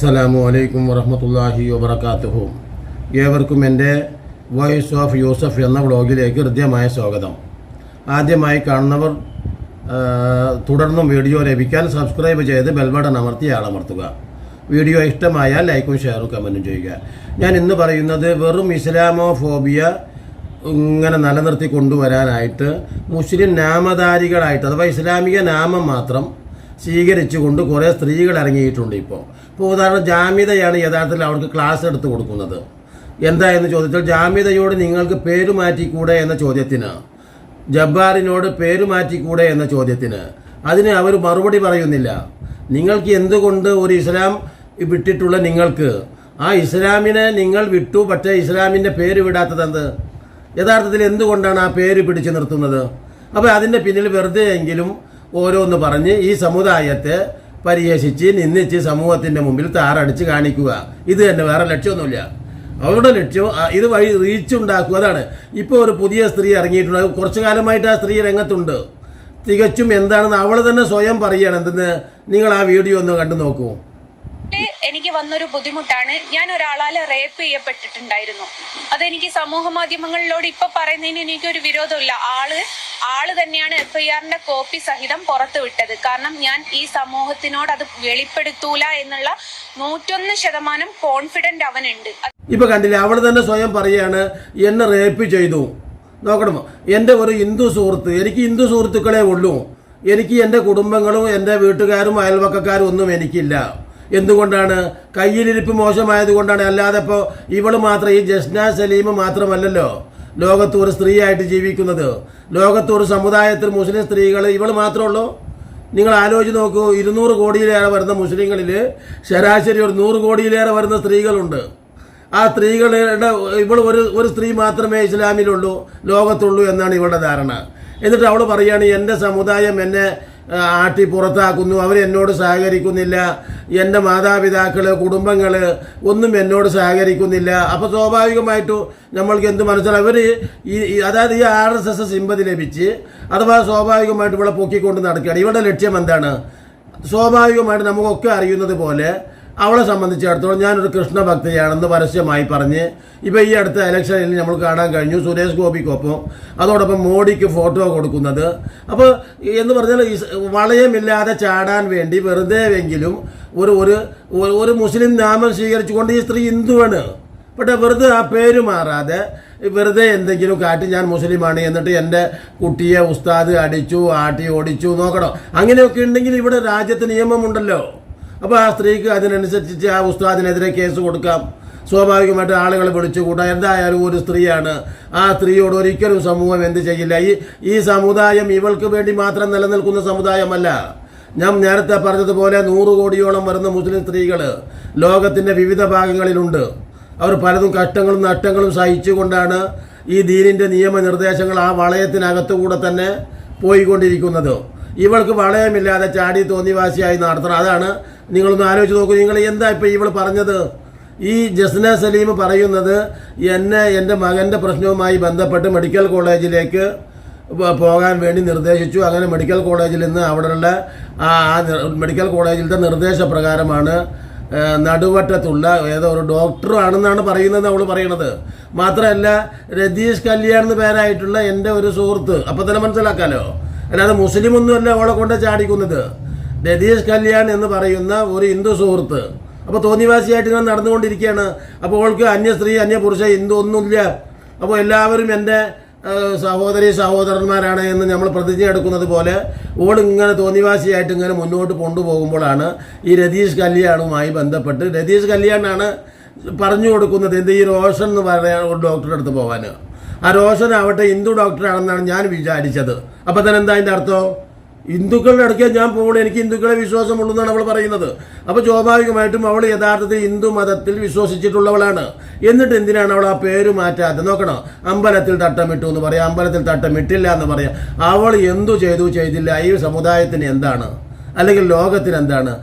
അസ്സലാമു അലൈക്കും വറഹ്മത്തുള്ളാഹി വബറകാതുഹു. ഏവർക്കും എൻ്റെ വോയിസ് ഓഫ് യൂസഫ് എന്ന വ്ളോഗിലേക്ക് ഹൃദ്യമായ സ്വാഗതം. ആദ്യമായി കാണുന്നവർ തുടർന്നും വീഡിയോ ലഭിക്കാൻ സബ്സ്ക്രൈബ് ചെയ്ത് ബെൽബട്ടൺ അമർത്തി ആളമർത്തുക. വീഡിയോ ഇഷ്ടമായാൽ ലൈക്കും ഷെയറും കമൻറ്റും ചെയ്യുക. ഞാൻ ഇന്ന് പറയുന്നത് വെറും ഇസ്ലാമോഫോബിയ ഇങ്ങനെ നിലനിർത്തി കൊണ്ടുവരാനായിട്ട് മുസ്ലിം നാമധാരികളായിട്ട് അഥവാ ഇസ്ലാമിക നാമം മാത്രം സ്വീകരിച്ചുകൊണ്ട് കുറേ സ്ത്രീകൾ ഇറങ്ങിയിട്ടുണ്ട്. ഇപ്പോൾ ഉദാഹരണം ജാമ്യതയാണ് യഥാർത്ഥത്തിൽ അവർക്ക് ക്ലാസ് എടുത്ത് കൊടുക്കുന്നത്. എന്താ എന്ന് ചോദിച്ചാൽ ജാമ്യതയോട് നിങ്ങൾക്ക് പേര് മാറ്റിക്കൂടെ എന്ന ചോദ്യത്തിന്, ജബ്ബാറിനോട് പേര് മാറ്റിക്കൂടെ എന്ന ചോദ്യത്തിന് അതിന് അവർ മറുപടി പറയുന്നില്ല. നിങ്ങൾക്ക് എന്തുകൊണ്ട് ഒരു ഇസ്ലാം വിട്ടിട്ടുള്ള നിങ്ങൾക്ക് ആ ഇസ്ലാമിനെ നിങ്ങൾ വിട്ടു, പക്ഷേ ഇസ്ലാമിൻ്റെ പേര് വിടാത്തതെന്ത്? യഥാർത്ഥത്തിൽ എന്തുകൊണ്ടാണ് ആ പേര് പിടിച്ചു നിർത്തുന്നത്? അപ്പോൾ അതിൻ്റെ പിന്നിൽ വെറുതെ എങ്കിലും ഓരോന്ന് പറഞ്ഞ് ഈ സമുദായത്തെ പരിഹസിച്ച് നിന്ദിച്ച് സമൂഹത്തിൻ്റെ മുമ്പിൽ താറടിച്ച് കാണിക്കുക. ഇത് തന്നെ, വേറെ ലക്ഷ്യമൊന്നുമില്ല. അവരുടെ ലക്ഷ്യം ഇത് വഴി റീച്ച് ഉണ്ടാക്കുക. അതാണ്. ഇപ്പോൾ ഒരു പുതിയ സ്ത്രീ ഇറങ്ങിയിട്ടുണ്ട്. കുറച്ചു കാലമായിട്ട് ആ സ്ത്രീ രംഗത്തുണ്ട്. തികച്ചും എന്താണെന്ന് അവൾ തന്നെ സ്വയം പറയുകയാണ്. എന്തെന്ന് നിങ്ങൾ ആ വീഡിയോ ഒന്ന് കണ്ടു നോക്കൂ. എനിക്ക് വന്നൊരു ബുദ്ധിമുട്ടാണ്. ഞാൻ ഒരാളാൽ റേപ്പ് ചെയ്യപ്പെട്ടിട്ടുണ്ടായിരുന്നു. അതെനിക്ക് സമൂഹ മാധ്യമങ്ങളിലൂടെ ഇപ്പൊ പറയുന്നതിന് എനിക്കൊരു വിരോധമില്ല. ആള് തന്നെയാണ് FIRന്റെ കോപ്പി സഹിതം പുറത്തു വിട്ടത്. കാരണം ഞാൻ ഈ സമൂഹത്തിനോട് അത് വെളിപ്പെടുത്തൂല എന്നുള്ള 101% കോൺഫിഡന്റ് അവനുണ്ട്. ഇപ്പൊ കണ്ടില്ലേ, അവൾ തന്നെ സ്വയം പറയാണ് എന്നെ റേപ്പ് ചെയ്തു. നോക്കണം, എൻ്റെ ഒരു ഹിന്ദു സുഹൃത്ത്, എനിക്ക് ഹിന്ദു സുഹൃത്തുക്കളെ ഉള്ളൂ. എനിക്ക് എൻ്റെ കുടുംബങ്ങളും എൻ്റെ വീട്ടുകാരും അയൽവക്കക്കാരും ഒന്നും എനിക്കില്ല. എന്തുകൊണ്ടാണ്? കയ്യിലിരിപ്പ് മോശമായതുകൊണ്ടാണ്. അല്ലാതെ ഇപ്പോൾ ഇവള് മാത്രം, ഈ ജസ്ന സലീം മാത്രമല്ലല്ലോ ലോകത്ത് ഒരു സ്ത്രീയായിട്ട് ജീവിക്കുന്നത്. ലോകത്ത് ഒരു സമുദായത്തിൽ മുസ്ലിം സ്ത്രീകൾ ഇവള് മാത്രമേ ഉള്ളൂ. നിങ്ങൾ ആലോചിച്ച് നോക്കൂ, 200 കോടിയിലേറെ വരുന്ന മുസ്ലിങ്ങളിൽ ശരാശരി ഒരു 100 കോടിയിലേറെ വരുന്ന സ്ത്രീകളുണ്ട്. ആ സ്ത്രീകളുടെ ഇവൾ ഒരു സ്ത്രീ മാത്രമേ ഇസ്ലാമിലുള്ളൂ, ലോകത്തുള്ളൂ എന്നാണ് ഇവളുടെ ധാരണ. എന്നിട്ട് അവൾ പറയുകയാണ് എൻ്റെ സമുദായം എന്നെ ആട്ടി പുറത്താക്കുന്നു, അവരെന്നോട് സഹകരിക്കുന്നില്ല, എൻ്റെ മാതാപിതാക്കൾ കുടുംബങ്ങൾ ഒന്നും എന്നോട് സഹകരിക്കുന്നില്ല. അപ്പോൾ സ്വാഭാവികമായിട്ടും നമ്മൾക്ക് എന്ത് മനസ്സിലാവും? ഇവർ അതായത് ഈ RSS സിമ്പതി ലഭിച്ച് അഥവാ സ്വാഭാവികമായിട്ട് ഇവിടെ പൊക്കിക്കൊണ്ട് നടക്കുകയാണ്. ഇവരുടെ ലക്ഷ്യം എന്താണ്? സ്വാഭാവികമായിട്ട് നമുക്കൊക്കെ അറിയുന്നത് പോലെ അവളെ സംബന്ധിച്ചിടത്തോളം ഞാനൊരു കൃഷ്ണഭക്തയാണെന്ന് പരസ്യമായി പറഞ്ഞ് ഇപ്പോൾ ഈ അടുത്ത ഇലക്ഷനിൽ നമ്മൾ കാണാൻ കഴിഞ്ഞു സുരേഷ് ഗോപിക്കൊപ്പം അതോടൊപ്പം മോഡിക്ക് ഫോട്ടോ കൊടുക്കുന്നത്. അപ്പോൾ എന്ന് പറഞ്ഞാൽ വളയമില്ലാതെ ചാടാൻ വേണ്ടി വെറുതെയെങ്കിലും ഒരു മുസ്ലിം നാമം സ്വീകരിച്ചുകൊണ്ട് ഈ സ്ത്രീ ഹിന്ദുവാണ്. പക്ഷേ വെറുതെ ആ പേര് മാറാതെ വെറുതെ എന്തെങ്കിലും കാട്ടി ഞാൻ മുസ്ലിമാണ്, എന്നിട്ട് എൻ്റെ കുട്ടിയെ ഉസ്താദ് അടിച്ചു ആട്ടി ഓടിച്ചു. നോക്കണം, അങ്ങനെയൊക്കെ ഉണ്ടെങ്കിൽ ഇവിടെ രാജ്യത്ത് നിയമമുണ്ടല്ലോ. അപ്പോൾ ആ സ്ത്രീക്ക് അതിനനുസരിച്ച് ആ ഉസ്താദിനെതിരെ കേസ് കൊടുക്കാം. സ്വാഭാവികമായിട്ട് ആളുകൾ വിളിച്ചുകൂട്ടാം. എന്തായാലും ഒരു സ്ത്രീയാണ്, ആ സ്ത്രീയോട് ഒരിക്കലും സമൂഹം എന്ത് ചെയ്യില്ല. ഈ സമുദായം ഇവൾക്ക് വേണ്ടി മാത്രം നിലനിൽക്കുന്ന സമുദായമല്ല. ഞാൻ നേരത്തെ പറഞ്ഞതുപോലെ 100 കോടിയോളം വരുന്ന മുസ്ലിം സ്ത്രീകൾ ലോകത്തിൻ്റെ വിവിധ ഭാഗങ്ങളിലുണ്ട്. അവർ പലതും കഷ്ടങ്ങളും നഷ്ടങ്ങളും സഹിച്ചുകൊണ്ടാണ് ഈ ദീനിൻ്റെ നിയമനിർദ്ദേശങ്ങൾ ആ വളയത്തിനകത്തുകൂടെ തന്നെ പോയിക്കൊണ്ടിരിക്കുന്നത്. ഇവൾക്ക് വളയമില്ലാതെ ചാടി തോന്നിവാസിയായി നടത്തണം. അതാണ്. നിങ്ങളൊന്ന് ആലോചിച്ച് നോക്കൂ. നിങ്ങൾ എന്താ ഇപ്പം ഇവൾ പറഞ്ഞത്? ഈ ജസ്ന സലീം പറയുന്നത് എൻ്റെ മകൻ്റെ പ്രശ്നവുമായി ബന്ധപ്പെട്ട് മെഡിക്കൽ കോളേജിലേക്ക് പോകാൻ വേണ്ടി നിർദ്ദേശിച്ചു. അങ്ങനെ മെഡിക്കൽ കോളേജിൽ നിന്ന് അവിടെയുള്ള മെഡിക്കൽ കോളേജിലത്തെ നിർദ്ദേശപ്രകാരമാണ് നടുവട്ടത്തുള്ള ഏതോ ഒരു ഡോക്ടർ ആണെന്നാണ് പറയുന്നത് അവൾ പറയണത്. മാത്രമല്ല രതീഷ് കല്യാൺ എന്ന് പേരായിട്ടുള്ള എൻ്റെ ഒരു സുഹൃത്ത്. അപ്പം തന്നെ മനസ്സിലാക്കാമല്ലോ, അല്ലാതെ മുസ്ലിം ഒന്നുമല്ല അവളെ കൊണ്ട് ചാടിക്കുന്നത്. രതീഷ് കല്യാൺ എന്ന് പറയുന്ന ഒരു ഹിന്ദു സുഹൃത്ത്. അപ്പോൾ തോന്നിവാസിയായിട്ട് ഇങ്ങനെ നടന്നുകൊണ്ടിരിക്കുകയാണ്. അപ്പോൾ അവൾക്ക് അന്യ സ്ത്രീ അന്യ പുരുഷ ഹിന്ദു ഒന്നുമില്ല. അപ്പോൾ എല്ലാവരും എൻ്റെ സഹോദരന്മാരാണ് എന്ന് നമ്മൾ പ്രതിജ്ഞ എടുക്കുന്നത് പോലെ ഓൾ ഇങ്ങനെ തോന്നിവാസിയായിട്ട് ഇങ്ങനെ മുന്നോട്ട് കൊണ്ടുപോകുമ്പോഴാണ് ഈ രതീഷ് കല്യാണുമായി ബന്ധപ്പെട്ട് രതീഷ് കല്യാണാണ് പറഞ്ഞു കൊടുക്കുന്നത് എന്ത്, ഈ റോഷൻ എന്ന് പറയുന്ന ഒരു ഡോക്ടറുടെ അടുത്ത് പോകാൻ. ആ റോഷൻ ആവട്ടെ ഹിന്ദു ഡോക്ടറാണെന്നാണ് ഞാൻ വിചാരിച്ചത്. അപ്പം തന്നെ എന്താ അതിൻ്റെ അർത്ഥം? ഹിന്ദുക്കളുടെ അടുക്കൽ ഞാൻ പോകുമ്പോൾ എനിക്ക് ഹിന്ദുക്കളെ വിശ്വാസമുള്ളൂ എന്നാണ് അവൾ പറയുന്നത്. അപ്പോൾ സ്വാഭാവികമായിട്ടും അവൾ യഥാർത്ഥത്തിൽ ഹിന്ദു മതത്തിൽ വിശ്വസിച്ചിട്ടുള്ളവളാണ്. എന്നിട്ട് എന്തിനാണ് അവൾ ആ പേര് മാറ്റാതെ? നോക്കണം, അമ്പലത്തിൽ തട്ടമിട്ടു എന്ന് പറയാം, അമ്പലത്തിൽ തട്ടമിട്ടില്ല എന്ന് പറയാം. അവൾ എന്തു ചെയ്തു ചെയ്തില്ല ഈ സമുദായത്തിന് എന്താണ്, അല്ലെങ്കിൽ ലോകത്തിന് എന്താണ്?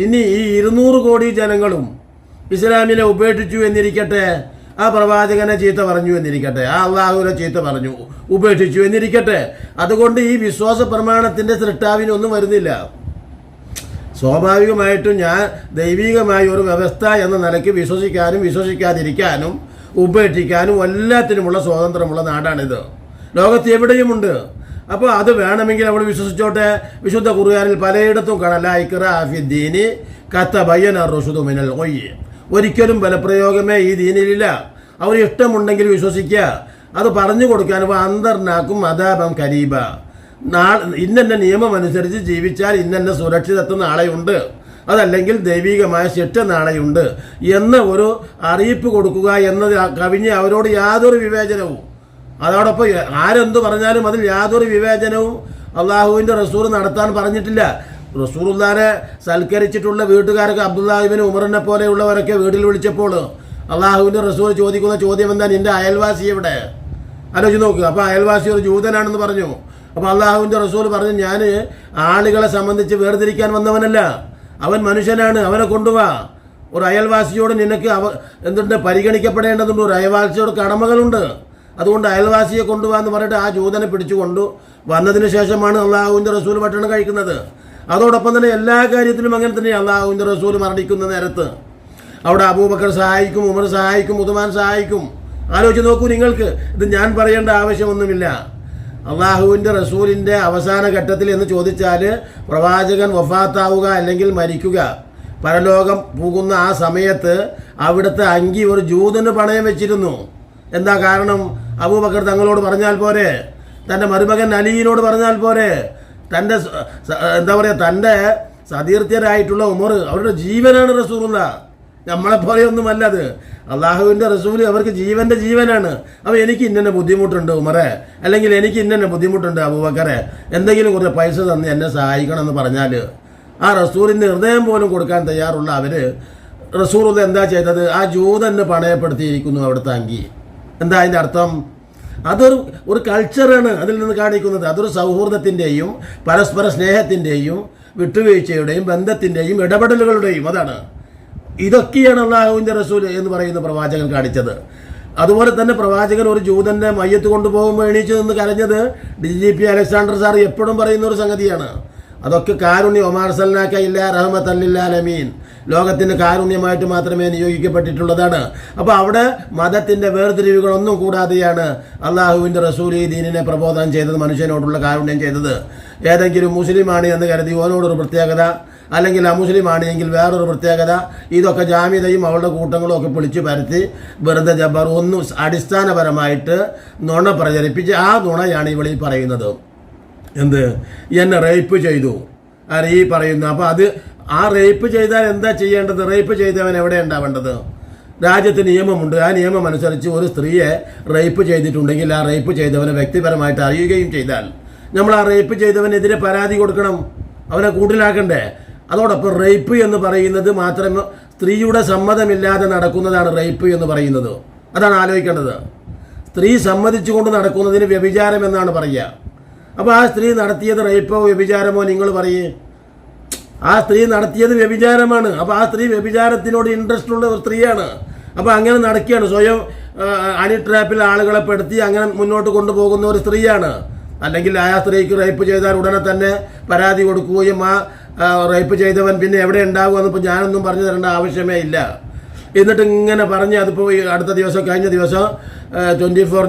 ഇനി ഈ 200 കോടി ജനങ്ങളും ഇസ്ലാമിനെ ഉപേക്ഷിച്ചു എന്നിരിക്കട്ടെ, ആ പ്രവാചകനെ ചീത്ത പറഞ്ഞു എന്നിരിക്കട്ടെ, ആ അള്ളാഹുവിനെ ചീത്ത പറഞ്ഞു ഉപേക്ഷിച്ചു എന്നിരിക്കട്ടെ, അതുകൊണ്ട് ഈ വിശ്വാസ പ്രമാണത്തിൻ്റെ സൃഷ്ടാവിനൊന്നും വരുന്നില്ല. സ്വാഭാവികമായിട്ടും ഞാൻ ദൈവികമായ ഒരു വ്യവസ്ഥ എന്ന നിലയ്ക്ക് വിശ്വസിക്കാനും വിശ്വസിക്കാതിരിക്കാനും ഉപേക്ഷിക്കാനും എല്ലാത്തിനുമുള്ള സ്വാതന്ത്ര്യമുള്ള നാടാണിത്. ലോകത്ത് എവിടെയുമുണ്ട്. അപ്പോൾ അത് വേണമെങ്കിൽ അവൾ വിശ്വസിച്ചോട്ടെ. വിശുദ്ധ ഖുർആനിൽ പലയിടത്തും കാണാം ലാ ഇക്റാഹ ഫിദ്ദീനി ഖദ് തബയ്യന റുശ്ദു മിനൽ ഗയ്യ്. ഒരിക്കലും ബലപ്രയോഗമേ ഈ ദീനിലില്ല. അവർ ഇഷ്ടമുണ്ടെങ്കിൽ വിശ്വസിക്കുക. അത് പറഞ്ഞു കൊടുക്കാൻ അന്തർനാക്കും അദാബം കരീബ. ഇന്നെന്ന നിയമം അനുസരിച്ച് ജീവിച്ചാൽ ഇന്നെന്ന സുരക്ഷിതത്വം നാളെയുണ്ട്, അതല്ലെങ്കിൽ ദൈവികമായ ശിക്ഷ നാളെയുണ്ട് എന്ന ഒരു അറിയിപ്പ് കൊടുക്കുക എന്നത് കവിഞ്ഞ് അവരോട് യാതൊരു വിവേചനവും, അതോടൊപ്പം ആരെന്തു പറഞ്ഞാലും അതിൽ യാതൊരു വിവേചനവും അള്ളാഹുവിൻ്റെ റസൂൽ നടത്താൻ പറഞ്ഞിട്ടില്ല. റസൂലുള്ളാഹിനെ സൽക്കരിച്ചിട്ടുള്ള വീട്ടുകാരൊക്കെ അബ്ദുല്ലാഹിബ്നു ഉമറിനെ പോലെയുള്ളവരൊക്കെ വീട്ടിൽ വിളിച്ചപ്പോൾ അള്ളാഹുവിൻ്റെ റസൂൽ ചോദിക്കുന്ന ചോദ്യം എന്താ, നിന്റെ അയൽവാസി എവിടെ? ആലോചിച്ച് നോക്കുക. അപ്പോൾ അയൽവാസി ഒരു ജൂതനാണെന്ന് പറഞ്ഞു. അപ്പോൾ അള്ളാഹുവിൻ്റെ റസൂൽ പറഞ്ഞു, ഞാൻ ആളുകളെ സംബന്ധിച്ച് വേർതിരിക്കാൻ വന്നവനല്ല, അവൻ മനുഷ്യനാണ്, അവനെ കൊണ്ടുപോവാ. ഒരു അയൽവാസിയോട് നിനക്ക് എന്തുണ്ട് പരിഗണിക്കപ്പെടേണ്ടതുണ്ട്, ഒരു അയൽവാസിയോട് കടമകളുണ്ട്, അതുകൊണ്ട് അയൽവാസിയെ കൊണ്ടുപോകാന്ന് പറഞ്ഞിട്ട് ആ ജൂതനെ പിടിച്ചു കൊണ്ടു വന്നതിന് ശേഷമാണ് അള്ളാഹുവിൻ്റെ റസൂൽ ഭക്ഷണം കഴിക്കുന്നത്. അതോടൊപ്പം തന്നെ എല്ലാ കാര്യത്തിലും അങ്ങനെ തന്നെ അള്ളാഹുവിൻ്റെ റസൂൽ മരണിക്കുന്ന നേരത്ത് അവിടെ അബൂബക്കർ സഹായിക്കും, ഉമർ സഹായിക്കും, ഉസ്മാൻ സഹായിക്കും. ആലോചിച്ച് നോക്കൂ നിങ്ങൾക്ക്. ഇത് ഞാൻ പറയേണ്ട ആവശ്യമൊന്നുമില്ല. അള്ളാഹുവിൻ്റെ റസൂലിൻ്റെ അവസാന ഘട്ടത്തിൽ എന്ന് ചോദിച്ചാൽ പ്രവാചകൻ വഫാത്താവുക അല്ലെങ്കിൽ മരിക്കുക, പരലോകം പോകുന്ന ആ സമയത്ത് അവിടുത്തെ അങ്കി ഒരു ജൂതന് പണയം വെച്ചിരുന്നു. എന്താ കാരണം? അബൂബക്കർ തങ്ങളോട് പറഞ്ഞാൽ പോരെ, തൻ്റെ മരുമകൻ അലിയിനോട് പറഞ്ഞാൽ പോരെ, തൻ്റെ എന്താ പറയുക തൻ്റെ സതീർത്ഥ്യരായിട്ടുള്ള ഉമർ, അവരുടെ ജീവനാണ് റസൂലുള്ള, നമ്മളെപ്പോലെയൊന്നുമല്ല അത്. അള്ളാഹുവിൻ്റെ റസൂല് അവർക്ക് ജീവൻ്റെ ജീവനാണ്. അപ്പോൾ എനിക്ക് ഇന്നെ ബുദ്ധിമുട്ടുണ്ട് ഉമറെ, അല്ലെങ്കിൽ എനിക്ക് ഇന്നെ ബുദ്ധിമുട്ടുണ്ട് അബൂബക്കറെ, എന്തെങ്കിലും കുറച്ച് പൈസ തന്ന് എന്നെ സഹായിക്കണം എന്ന് പറഞ്ഞാൽ ആ റസൂലിൻ്റെ ഹൃദയം പോലും കൊടുക്കാൻ തയ്യാറുള്ള അവർ റസൂലുള്ള എന്താ ചെയ്തത്? ആ ജൂതന് പണയപ്പെടുത്തിയിരിക്കുന്നു അവിടുത്തെ അങ്കി. എന്താ അതിൻ്റെ അർത്ഥം? അതൊരു കൾച്ചറാണ് അതിൽ നിന്ന് കാണിക്കുന്നത്. അതൊരു സൗഹൃദത്തിൻ്റെയും പരസ്പര സ്നേഹത്തിൻ്റെയും വിട്ടുവീഴ്ചയുടെയും ബന്ധത്തിൻ്റെയും ഇടപെടലുകളുടെയും അതാണ്. ഇതൊക്കെയാണ് അള്ളാഹുവിൻ്റെ റസൂൽ എന്ന് പറയുന്ന പ്രവാചകൻ കാണിച്ചത്. അതുപോലെ തന്നെ പ്രവാചകൻ ഒരു ജൂതൻ്റെ മയ്യത്ത് കൊണ്ടുപോകുമ്പോൾ എണീച്ചു നിന്ന് കരഞ്ഞത് DGP അലക്സാണ്ടർ സാർ എപ്പോഴും പറയുന്ന ഒരു സംഗതിയാണ്. അതൊക്കെ കാരുണ്യം, ഒമാർ സൽനാക്ക ഇല്ല റഹ്മത്തൽ ലിൽ ആലമീൻ, ലോകത്തിന് കാരുണ്യമായിട്ട് മാത്രമേ നിയോഗിക്കപ്പെട്ടിട്ടുള്ളതാണ്. അപ്പോൾ അവിടെ മതത്തിൻ്റെ വേർതിരിവുകളൊന്നും കൂടാതെയാണ് അള്ളാഹുവിൻ്റെ റസൂൽ ഈ ദീനിനെ പ്രബോധനം ചെയ്തത്, മനുഷ്യനോടുള്ള കാരുണ്യം ചെയ്തത്. ഏതെങ്കിലും മുസ്ലിമാണ് എന്ന് കരുതി ഓനോടൊരു പ്രത്യേകത, അല്ലെങ്കിൽ അമുസ്ലിമാണ് എങ്കിൽ വേറൊരു പ്രത്യേകത, ഇതൊക്കെ ജാമ്യതയും അവളുടെ കൂട്ടങ്ങളും ഒക്കെ പിടിച്ചു പരത്തി വെറുതെ ജബ്ബർ ഒന്നും അടിസ്ഥാനപരമായിട്ട് നുണ പ്രചരിപ്പിച്ച് ആ നുണയാണ് ഇവളീ പറയുന്നത്. എന്ത്? എന്നെ റേപ്പ് ചെയ്തു ഈ പറയുന്നു. അപ്പോൾ അത് ആ റേപ്പ് ചെയ്താൽ എന്താ ചെയ്യേണ്ടത്? റേപ്പ് ചെയ്തവൻ എവിടെ ഉണ്ടാവേണ്ടത്? രാജ്യത്ത് നിയമമുണ്ട്. ആ നിയമം അനുസരിച്ച് ഒരു സ്ത്രീയെ റേപ്പ് ചെയ്തിട്ടുണ്ടെങ്കിൽ ആ റേപ്പ് ചെയ്തവനെ വ്യക്തിപരമായിട്ട് അറിയുകയും ചെയ്താൽ നമ്മൾ ആ റേപ്പ് ചെയ്തവനെതിരെ പരാതി കൊടുക്കണം, അവനെ കൂട്ടിലാക്കണ്ടേ? അതോടൊപ്പം റേപ്പ് എന്ന് പറയുന്നത് മാത്രമേ സ്ത്രീയുടെ സമ്മതമില്ലാതെ നടക്കുന്നതാണ് റേപ്പ് എന്ന് പറയുന്നത്. അതാണ് ആലോചിക്കേണ്ടത്. സ്ത്രീ സമ്മതിച്ചുകൊണ്ട് നടക്കുന്നതിന് വ്യഭിചാരം എന്നാണ് പറയുക. അപ്പോൾ ആ സ്ത്രീ നടത്തിയത് റേപ്പോ വ്യഭിചാരമോ നിങ്ങൾ പറയേ? ആ സ്ത്രീ നടത്തിയത് വ്യഭിചാരമാണ്. അപ്പോൾ ആ സ്ത്രീ വ്യഭിചാരത്തിനോട് ഇൻട്രസ്റ്റ് ഉള്ള ഒരു സ്ത്രീയാണ്. അപ്പോൾ അങ്ങനെ നടക്കുകയാണ്, സ്വയം അണി ട്രാപ്പിൽ ആളുകളെ പെടുത്തി അങ്ങനെ മുന്നോട്ട് കൊണ്ടുപോകുന്ന ഒരു സ്ത്രീയാണ്. അല്ലെങ്കിൽ ആ സ്ത്രീക്ക് റേപ്പ് ചെയ്താൽ ഉടനെ തന്നെ പരാതി കൊടുക്കുകയും ആ റേപ്പ് ചെയ്തവൻ പിന്നെ എവിടെ ഉണ്ടാകുമെന്ന് ഇപ്പോൾ ഞാനൊന്നും പറഞ്ഞു തരേണ്ട ആവശ്യമേ ഇല്ല. എന്നിട്ട് ഇങ്ങനെ പറഞ്ഞ് അതിപ്പോൾ അടുത്ത ദിവസം കഴിഞ്ഞ ദിവസം 24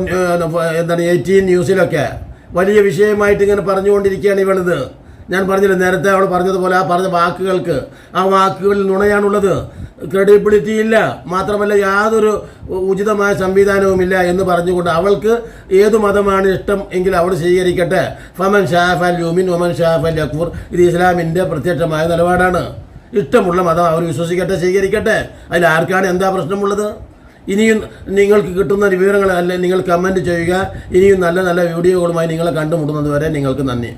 18 ന്യൂസിലൊക്കെ വലിയ വിഷയമായിട്ട് ഇങ്ങനെ പറഞ്ഞുകൊണ്ടിരിക്കുകയാണ് ഇവളിത്. ഞാൻ പറഞ്ഞില്ല നേരത്തെ അവൾ പറഞ്ഞതുപോലെ ആ പറഞ്ഞ വാക്കുകൾക്ക്, ആ വാക്കുകളിൽ നുണയാണുള്ളത്, ക്രെഡിബിലിറ്റി ഇല്ല, മാത്രമല്ല യാതൊരു ഉചിതമായ സംവിധാനവുമില്ല എന്ന് പറഞ്ഞുകൊണ്ട് അവൾക്ക് ഏതു മതമാണ് ഇഷ്ടം എങ്കിൽ അവൾ സ്വീകരിക്കട്ടെ. ഫമൻ ഷാഫൽ യുമിൻ ഒമൻ ഷാഫൽ യക്ഫുർ, ഇത് ഇസ്ലാമിൻ്റെ പ്രത്യക്ഷമായ നിലപാടാണ്. ഇഷ്ടമുള്ള മതം അവർ വിശ്വസിക്കട്ടെ, സ്വീകരിക്കട്ടെ. അതിൽ ആർക്കാണ് എന്താ പ്രശ്നമുള്ളത്? ഇനിയും നിങ്ങൾക്ക് കിട്ടുന്ന വിവരങ്ങൾ അല്ലെ നിങ്ങൾ കമൻറ്റ് ചെയ്യുക. ഇനിയും നല്ല നല്ല വീഡിയോകളുമായി നിങ്ങളെ കണ്ടുമുട്ടുന്നത് വരെ നിങ്ങൾക്ക് നന്ദി.